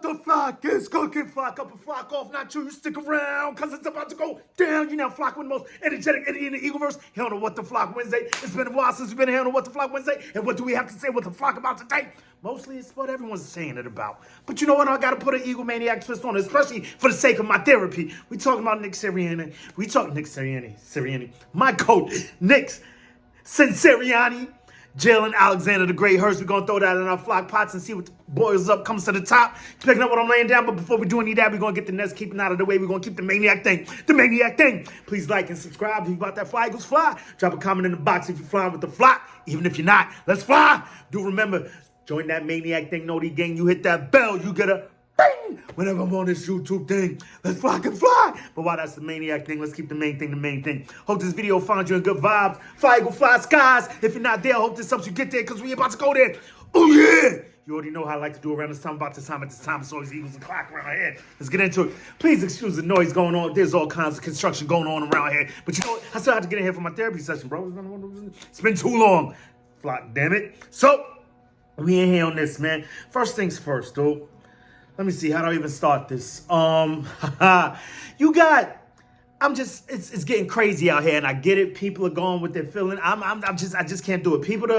what the flock is cooking. Flock up and flock off. Not true. You stick around because it's about to go down. You know, flock with the most energetic idiot in the Eagleverse. Here on the What the Flock Wednesday. It's been a while since we've been here on the What the Flock Wednesday. And what do we have to say what the flock about today? Mostly it's what everyone's saying it about. But you know what? I got to put an Eagle Maniac twist on it, especially for the sake of my therapy. We talking about Nick Sirianni. Sirianni. My coach, Nick Sirianni. Jalen, Alexander the Great Hurst. We're going to throw that in our flock pots and see what boils up, comes to the top. Picking up what I'm laying down. But before we do any of that, we're going to get the Nets keeping out of the way. We're going to keep the maniac thing. The maniac thing. Please like and subscribe if you about that fly Eagles fly. Drop a comment in the box if you're flying with the flock. Even if you're not, let's fly. Do remember, join that maniac thing, Noti gang. You hit that bell, you get a bing whenever I'm on this YouTube thing. Let's flock and fly. But while that's the maniac thing, let's keep the main thing the main thing. Hope this video finds you in good vibes. Fly Eagle fly skies. If you're not there, I hope this helps you get there because we about to go there. Oh yeah. You already know how I like to do around this time. About this time, at this time, it's always Eagles and clock around here. Let's get into it. Please excuse the noise going on. There's all kinds of construction going on around here. But you know what? I still have to get in here for my therapy session, bro. It's been too long. Flock, damn it. So, we in here on this, man. First things first, dude. Let me see, how do I even start this? It's getting crazy out here, and I get it. People are going with their feeling. I just can't do it. People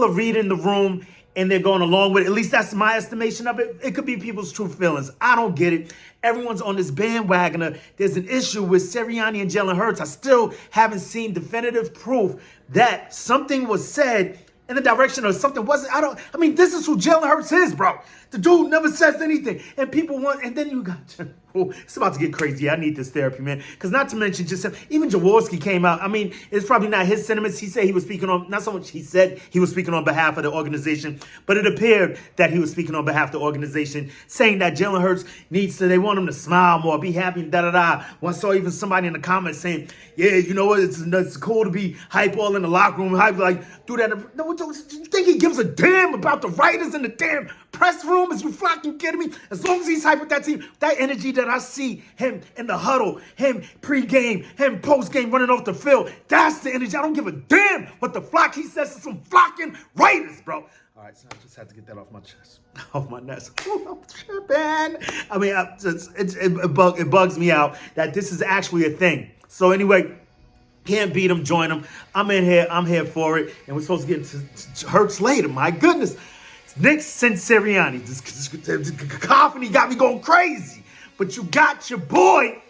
are reading the room, and they're going along with it. At least that's my estimation of it. It could be people's true feelings. I don't get it. Everyone's on this bandwagoner. There's an issue with Sirianni and Jalen Hurts. I still haven't seen definitive proof that something was said in the direction of something wasn't. This is who Jalen Hurts is, bro. The dude never says anything. And people want, and then you got, it's about to get crazy. I need this therapy, man. Because not to mention, even Jaworski came out. It's probably not his sentiments. He said he was speaking on, not so much he said he was speaking on behalf of the organization, but it appeared that he was speaking on behalf of the organization, saying that Jalen Hurts they want him to smile more, be happy, da-da-da. Well, I saw even somebody in the comments saying, yeah, you know what, it's cool to be hype all in the locker room, hype, like, do that. No, do you think he gives a damn about the writers in the damn press room? Is you fucking kidding me? As long as he's hype with that team, that energy that I see him in the huddle, him pre-game, him post-game running off the field, that's the energy. I don't give a damn what the flock he says to some flocking writers, bro. All right, so I just had to get that off my chest, off my nest. I'm tripping. It bugs me out that this is actually a thing. So anyway, can't beat him, join him. I'm here for it. And we're supposed to get into Hurts later. My goodness. Nick Sirianni. This cacophony got me going crazy. But you got your boy.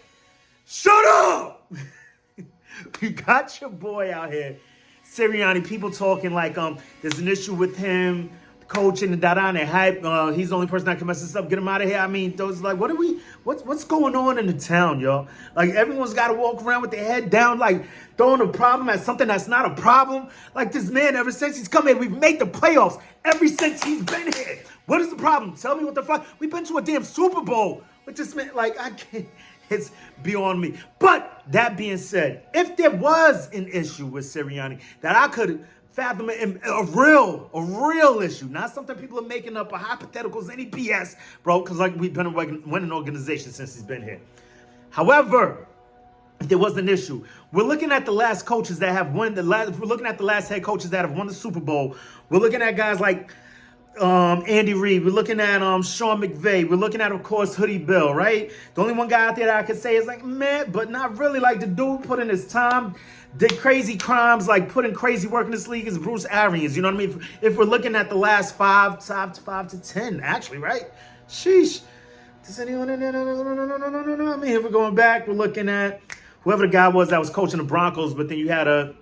Shut up. You got your boy out here. Sirianni, people talking like there's an issue with him, coaching and da-da and hype. He's the only person that can mess this up. Get him out of here. Those like, what's going on in the town, y'all? Like, everyone's got to walk around with their head down, like throwing a problem at something that's not a problem. Like, this man, ever since he's come here, we've made the playoffs ever since he's been here. What is the problem? Tell me what the fuck. We've been to a damn Super Bowl with this man. Like, I can't. It's beyond me. But that being said, if there was an issue with Sirianni that I could fathom a real issue, not something people are making up, a hypotheticals, any BS, bro, because like we've been a winning organization since he's been here. However, if there was an issue, we're looking at the last coaches that have won we're looking at the last head coaches that have won the Super Bowl. We're looking at guys like Andy Reid. We're looking at Sean McVay. We're looking at, of course, Hoodie Bill, right? The only one guy out there that I could say is like, man, but not really. Like, the dude put in his time, did crazy crimes, like put in crazy work in this league is Bruce Arians. You know what I mean? If we're looking at the last five to 10, actually, right? Sheesh. Does anyone? No. If we're going back, we're looking at whoever the guy was that was coaching the Broncos, but then you had a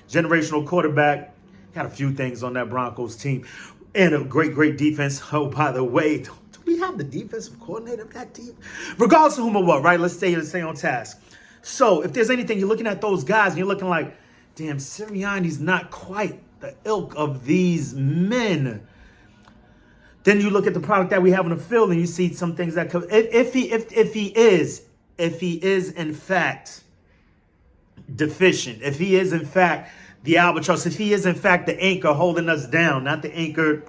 generational quarterback. Had a few things on that Broncos team. And a great defense. Oh, by the way, do we have the defensive coordinator of that team? Regardless of whom or what, right? Let's stay on task. So if there's anything, you're looking at those guys and you're looking like, damn, Sirianni's not quite the ilk of these men. Then you look at the product that we have on the field and you see some things that could, if he is in fact deficient, if he is in fact the albatross, if he is in fact the anchor holding us down, not the anchor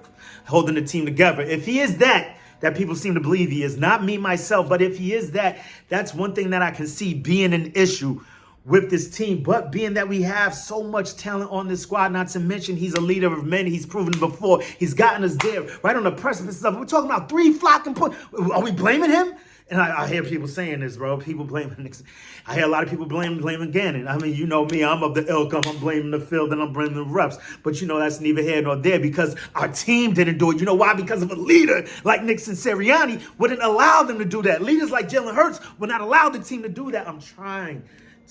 holding the team together, if he is that people seem to believe he is, not me myself, but if he is that, that's one thing that I can see being an issue with this team. But being that we have so much talent on this squad, not to mention he's a leader of men. He's proven it before. He's gotten us there, right on the precipice of. We're talking about 3 flocking points. Are we blaming him? And I hear people saying this, bro. People blaming Knicks. I hear a lot of people blaming Gannon. I mean, you know me. I'm of the ilk. I'm blaming the field and I'm blaming the refs. But, you know, that's neither here nor there because our team didn't do it. You know why? Because of a leader like Knicks and Sirianni wouldn't allow them to do that. Leaders like Jalen Hurts would not allow the team to do that. I'm trying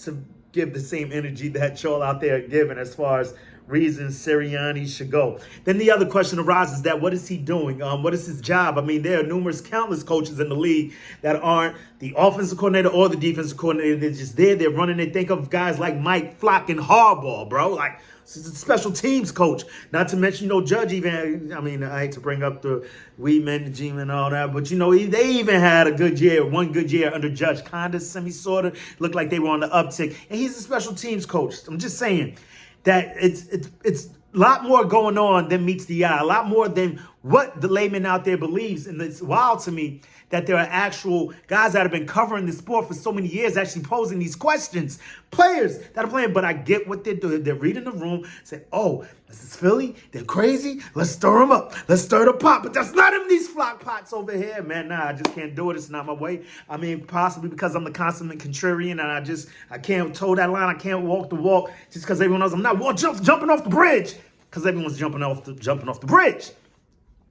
to give the same energy that y'all out there are giving as far as reasons Sirianni should go. Then the other question arises that what is he doing? What is his job? I mean, there are countless coaches in the league that aren't the offensive coordinator or the defensive coordinator. They're just there. They're running. They think of guys like PHlock and Harbaugh, bro. Like, special teams coach. Not to mention, you know, Judge even, I mean, I hate to bring up the Weedman, the G-Man, and all that, but, you know, they even had a good year, one good year under Judge. Kind of, semi-sort of, looked like they were on the uptick. And he's a special teams coach. I'm just saying that it's a lot more going on than meets the eye, a lot more than what the layman out there believes. And it's wild to me that there are actual guys that have been covering the sport for so many years actually posing these questions. Players that are playing, but I get what they're doing. They're reading the room, say, oh, this is Philly. They're crazy. Let's stir them up. Let's stir the pot. But that's not in these flock pots over here, man. Nah, I just can't do it. It's not my way. I mean, possibly because I'm the consummate contrarian and I can't toe that line. I can't walk the walk just because everyone else, I'm not jumping off the bridge because everyone's jumping off the bridge.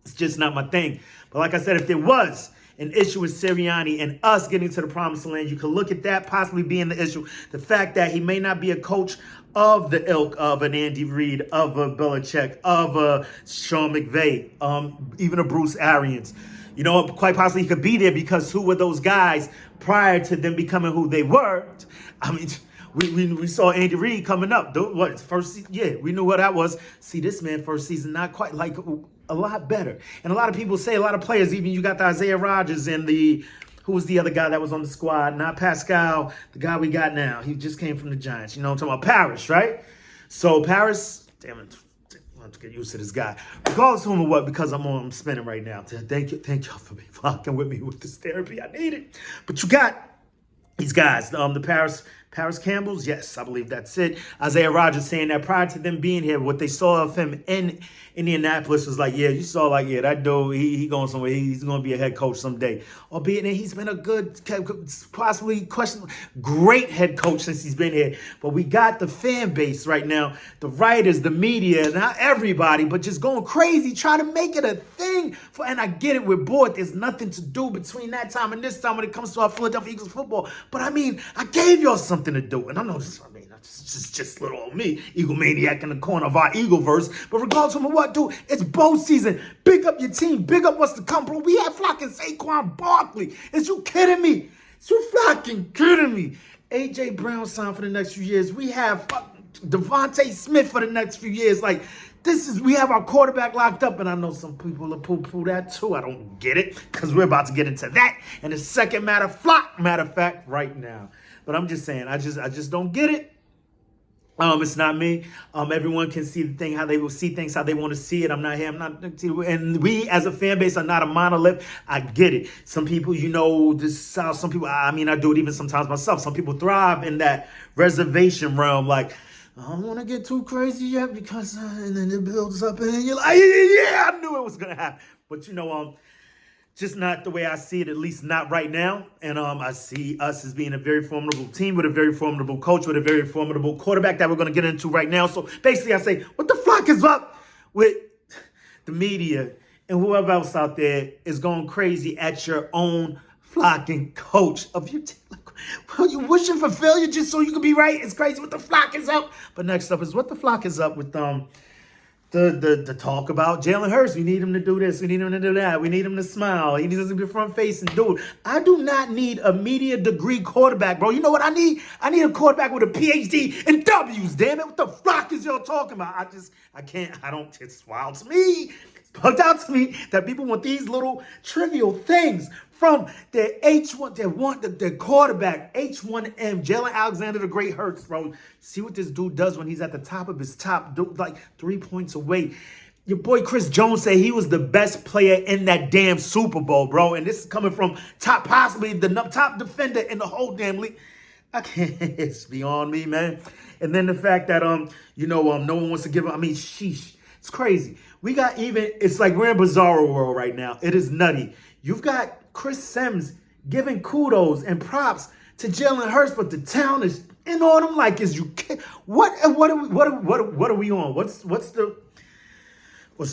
It's just not my thing. But like I said, if there was an issue with Sirianni and us getting to the promised land, you could look at that possibly being the issue. The fact that he may not be a coach of the ilk of an Andy Reid, of a Belichick, of a Sean McVay, even a Bruce Arians. You know, quite possibly he could be there because who were those guys prior to them becoming who they were? I mean, we saw Andy Reid coming up. What, first season? Yeah, we knew what that was. See, this man first season, not quite like a lot better. And a lot of people say, a lot of players, even you got the Isaiah Rodgers and who was the other guy that was on the squad? Not Pascal, the guy we got now. He just came from the Giants. You know what I'm talking about? Paris, right? So Paris, damn it, I have to get used to this guy. Regardless of whom or what, because I'm spinning right now. Thank y'all for being fucking with me with this therapy. I need it. But you got these guys, the Paris Campbells, yes, I believe that's it. Isaiah Rodgers saying that prior to them being here, what they saw of him in Indianapolis was like, yeah, you saw like, yeah, that dude, he going somewhere. He's going to be a head coach someday. Albeit that he's been a good, possibly great head coach since he's been here. But we got the fan base right now, the writers, the media, not everybody, but just going crazy, trying to make it a thing. And I get it, we're bored. There's nothing to do between that time and this time when it comes to our Philadelphia Eagles football. But I mean, I gave y'all something to do. And I know this, it's just little old me, Eagle Maniac in the corner of our Eagleverse. But regardless of what, dude, it's bowl season. Big up your team. Big up what's to come, bro. We have flocking Saquon Barkley. Is you kidding me? Is you flocking kidding me? A.J. Brown signed for the next few years. We have Devontae Smith for the next few years. Like, we have our quarterback locked up, and I know some people will poo-poo that too. I don't get it, because we're about to get into that. And the second matter of fact, right now. But I'm just saying, I just don't get it. It's not me. Everyone can see the thing how they will see things how they want to see it. I'm not here. And we as a fan base are not a monolith. I get it. Some people, you know, this how some people. I mean, I do it even sometimes myself. Some people thrive in that reservation realm. Like, I don't want to get too crazy yet because, and then it builds up, and then you're like, yeah, I knew it was gonna happen. But you know, just not the way I see it, at least not right now. And I see us as being a very formidable team with a very formidable coach, with a very formidable quarterback that we're going to get into right now. So basically I say, what the fuck is up with the media and whoever else out there is going crazy at your own flocking coach of your team? Well, you wishing for failure just so you can be right? It's crazy what the flock is up. But next up is what the flock is up with the talk about Jalen Hurts. We need him to do this. We need him to do that. We need him to smile. He needs to be front facing. Dude, I do not need a media degree quarterback, bro. You know what I need? I need a quarterback with a PhD in W's, damn it. What the fuck is y'all talking about? It's wild to me. It's bugged out to me that people want these little trivial things from their their quarterback, H1M, Jalen Alexander the Great Hurts, bro. See what this dude does when he's at the top of his top, dude, like 3 points away. Your boy Chris Jones said he was the best player in that damn Super Bowl, bro. And this is coming from possibly the top defender in the whole damn league. I can't. It's beyond me, man. And then the fact that no one wants to give him. I mean, sheesh, it's crazy. We got even. It's like we're in bizarro world right now. It is nutty. You've got Chris Sims giving kudos and props to Jalen Hurts, but the town is in on him like is you. What are we on? What's the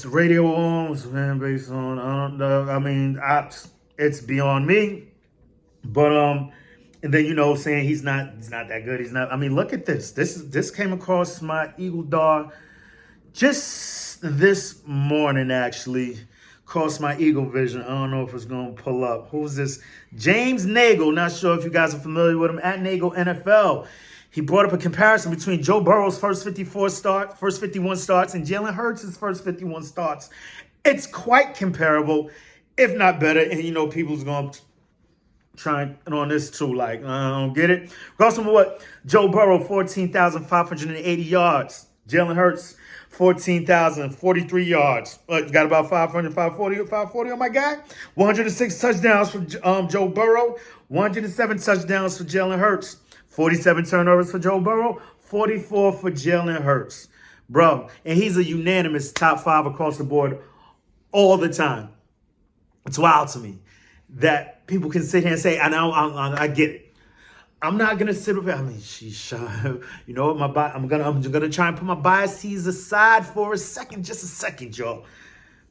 radio on? What's the fan base on? I don't know. I mean, it's beyond me. But and then saying he's not that good. He's not. I mean, look at this. This came across my Eagle Dog just this morning, actually. Across my Eagle Vision. I don't know if it's gonna pull up. Who's this? James Nagel. Not sure if you guys are familiar with him. At Nagel NFL. He brought up a comparison between Joe Burrow's first 51 starts, and Jalen Hurts' first 51 starts. It's quite comparable, if not better. And people's gonna trying on this too, like, I don't get it. Regardless of what, Joe Burrow, 14,580 yards. Jalen Hurts, 14,043 yards. You got about 540 on my guy. 106 touchdowns for Joe Burrow. 107 touchdowns for Jalen Hurts. 47 turnovers for Joe Burrow. 44 for Jalen Hurts. Bro, and he's a unanimous top 5 across the board all the time. It's wild to me that people can sit here and say, I get it. I'm not gonna sit with it. I mean, you know what? I'm gonna try and put my biases aside for just a second, y'all.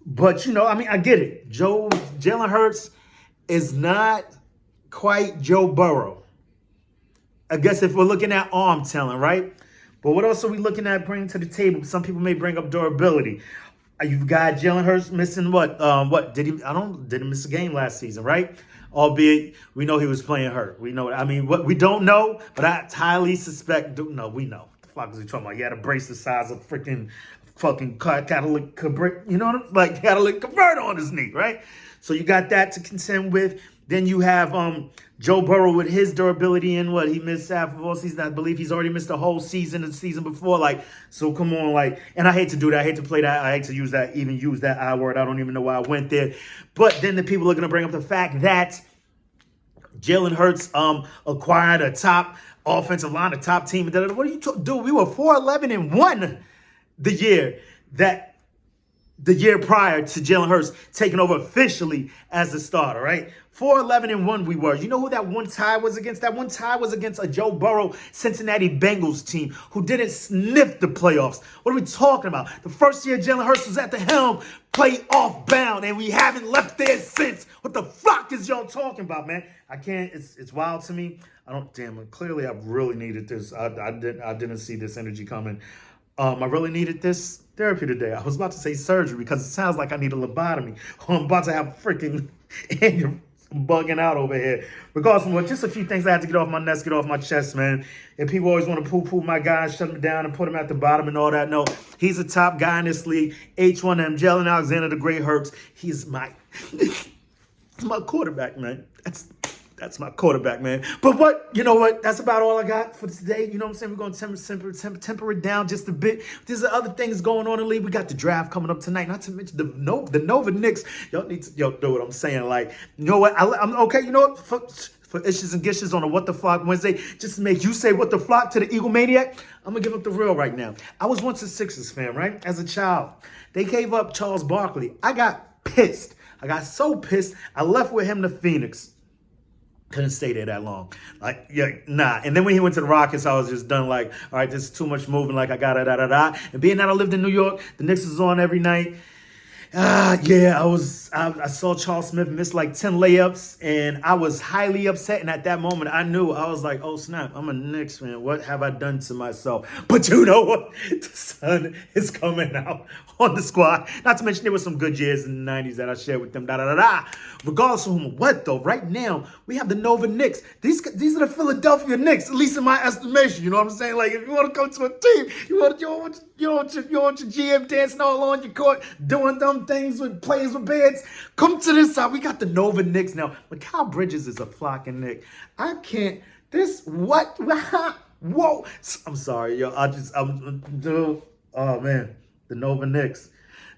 But I get it. Jalen Hurts is not quite Joe Burrow. I guess if we're looking at arm talent, right? But what else are we looking at bringing to the table? Some people may bring up durability. You've got Jalen Hurts missing what? Didn't miss a game last season, right? Albeit we know he was playing hurt. We know. I mean, what we don't know, but I highly suspect. No, we know. What the fuck is he talking about? He had a brace the size of fucking catalytic converter, catalytic converter on his knee, right? So you got that to contend with. Then you have Joe Burrow with his durability and what he missed half of all season. I believe he's already missed the whole season and the season before. So come on, and I hate to do that. I hate to play that. I hate to use that I word. I don't even know why I went there. But then the people are going to bring up the fact that Jalen Hurts acquired a top offensive line, a top team. What are you doing? We were 4-11-1 the year prior to Jalen Hurts taking over officially as the starter, right? 4-11-1 we were. You know who that one tie was against? That one tie was against a Joe Burrow Cincinnati Bengals team who didn't sniff the playoffs. What are we talking about? The first year Jalen Hurts was at the helm, playoff bound, and we haven't left there since. What the fuck is y'all talking about, man? I can't. It's wild to me. Clearly I really needed this. I didn't see this energy coming. I really needed this therapy today. I was about to say surgery because it sounds like I need a lobotomy. I'm about to have a freaking aneurysm bugging out over here. Regardless of what, just a few things I had to get off my nest, get off my chest, man. And people always want to poo-poo my guy and shut him down and put him at the bottom and all that. No, he's a top guy in this league. H1M, Jalen Alexander, the Great Hurts. He's my quarterback, man. That's my quarterback, man. But you know what? That's about all I got for today. You know what I'm saying? We're going to temper it down just a bit. There's other things going on in the league. We got the draft coming up tonight. Not to mention the Nova Knicks. Y'all need to know what I'm saying. You know what? I'm okay. You know what? For issues and gishes on a What the Flock Wednesday, just to make you say What the Flock to the Eagle Maniac, I'm going to give up the real right now. I was once a Sixers fan, right? As a child. They gave up Charles Barkley. I got pissed. I got so pissed, I left with him to Phoenix. Couldn't stay there that long. And then when he went to the Rockets, I was just done all right, this is too much moving. I got it. And being that I lived in New York, the Knicks was on every night. I saw Charles Smith miss 10 layups, and I was highly upset. And at that moment, I knew, I was like, oh snap, I'm a Knicks fan. What have I done to myself? But you know what? The sun is coming out on the squad. Not to mention there were some good years in the 90s that I shared with them. Regardless of what though, right now we have the Nova Knicks. These are the Philadelphia Knicks, at least in my estimation. You know what I'm saying? If you want to come to a team, you want your GM dancing all on your court, doing dumb things with players with beds. Come to this side. We got the Nova Knicks now. Mikal Bridges is a flocking Knick. I can't. What? Whoa. I'm sorry, yo. Oh man, the Nova Knicks.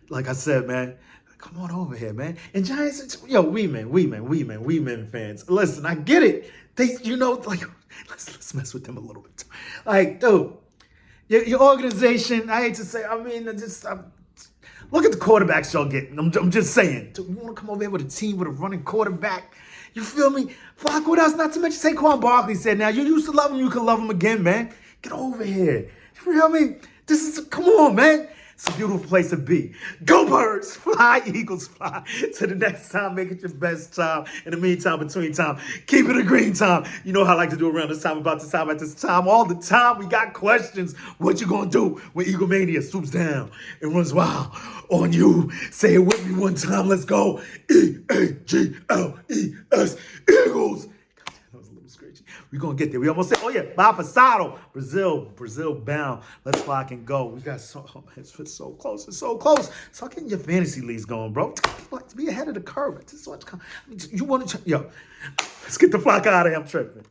Like I said, man. Come on over here, man. And Giants, yo, we men fans. Listen, I get it. They, like, let's mess with them a little bit. Like, dude, your organization, I hate to say, look at the quarterbacks y'all getting. I'm just saying. Dude, you want to come over here with a team with a running quarterback? You feel me? Flock, what else? Not to mention Saquon Barkley said, now, you used to love him, you can love him again, man. Get over here. You feel me? Come on, man. It's a beautiful place to be. Go Birds, fly Eagles, fly. Till the next time, make it your best time. In the meantime, between time, keep it a green time. You know how I like to do around this time, about this time, at this time, all the time. We got questions. What you gonna do when Eagle Mania swoops down and runs wild on you? Say it with me one time. Let's go. E-A-G-L-E-S, Eagles. We're going to get there. We almost said, oh, yeah, bye Fasado. Brazil bound. Let's flock and go. We got it's so close. It's so close. Start getting your fantasy leagues going, bro. Like to be ahead of the curve. You want to, yo, let's get the flock out of here. I'm tripping.